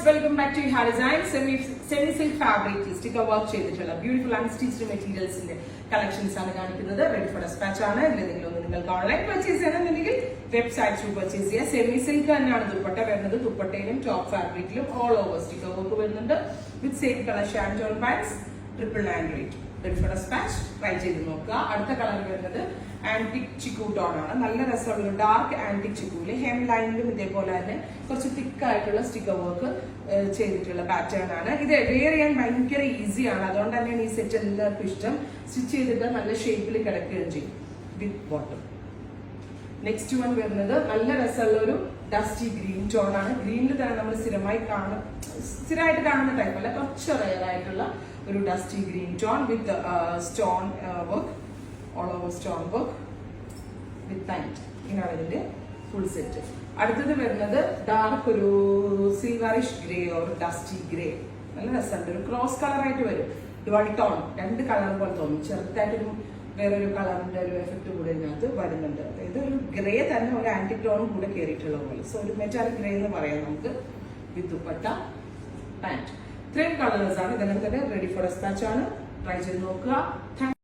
Welcome back to ഹാ design. Semi silk fabric sticker work ചെയ്തിട്ടുള്ള beautiful unstitched മെറ്റീരിയൽസിന്റെ collections ആണ് കാണിക്കുന്നത്. റെഡി ഫോർ ഡെസ്പാച്ച് ആണ്. എന്തെങ്കിലും ഒന്ന് നിങ്ങൾക്ക് ഓൺലൈൻ പർച്ചേസ് ചെയ്യണമെന്നുണ്ടെങ്കിൽ വെബ്സൈറ്റ് ത്രൂ പർച്ചേസ് ചെയ്യാം. സെമി സിൽക്ക് തന്നെയാണ് ദുപ്പട്ട വരുന്നത്. ദുപ്പട്ടയിലും ടോപ്പ് ഫാബ്രിക്കിലും ഓൾ ഓവർ സ്റ്റിക്കർ വർക്ക് വരുന്നുണ്ട്. With same colour shantoon pants 999 rate. Ready for dispatch try ചെയ്ത് നോക്കുക. അടുത്ത കളർ വരുന്നത് ആന്റിക് ചിക്കു ടോൺ ആണ്. നല്ല രസമുള്ള ഡാർക്ക് ആന്റിക് ചിക്കുവില് ഹെം ലൈനിലും ഇതേപോലെ തന്നെ കുറച്ച് തിക്ക് ആയിട്ടുള്ള സ്റ്റിക്കർ വർക്ക് ചെയ്തിട്ടുള്ള പാറ്റേൺ ആണ്. ഇത് വെയർ ചെയ്യാൻ ഭയങ്കര ഈസിയാണ്. അതുകൊണ്ട് തന്നെയാണ് ഈ സെറ്റ് എല്ലാവർക്കും ഇഷ്ടം. സ്റ്റിച്ച് ചെയ്തിട്ട് നല്ല ഷേപ്പിൽ കിടക്കുകയും ചെയ്യും വിത്ത് ബോട്ടം. നെക്സ്റ്റ് വൺ വരുന്നത് നല്ല രസമുള്ള ഒരു ഡസ്റ്റി ഗ്രീൻ ടോൺ ആണ്. ഗ്രീനിൽ തന്നെ നമ്മൾ സ്ഥിരമായിട്ട് കാണുന്ന ടൈപ്പ് അല്ല, കുറച്ച് റയർ ആയിട്ടുള്ള ഒരു dusty green tone with stone work, all over stone work with pant. ഇങ്ങനെയാണ് ഇതിന്റെ ഫുൾ സെറ്റ്. അടുത്തത് വരുന്നത് ഡാർക്ക് ഒരു silverish grey or dusty grey. നല്ല രസമുണ്ട്. ഒരു ക്രോസ് കളർ ആയിട്ട് വരും. ഡുവൽ ടോൺ, രണ്ട് കളർ പോലെ തോന്നും. ചെറുതായിട്ടൊരു വേറൊരു കളറിന്റെ ഒരു എഫക്ട് കൂടെ ഇതിനകത്ത് വരുന്നുണ്ട്. അതായത് ഒരു ഗ്രേ തന്നെ ഒരു ആന്റിക് ടോണും കൂടെ കയറിയിട്ടുള്ള പോലെ. സോ ഒരു മെറ്റാലിക് ഗ്രേ എന്ന് പറയാം നമുക്ക്. വിത്ത് ദുപ്പട്ട പാന്റ്. ഇത്രയും കളേഴ്സ് ആണ്. ഇതിനകത്ത് തന്നെ റെഡി ഫോർ ഡെസ്പാച്ച് ആണ്. ട്രൈ ചെയ്ത് നോക്കുക.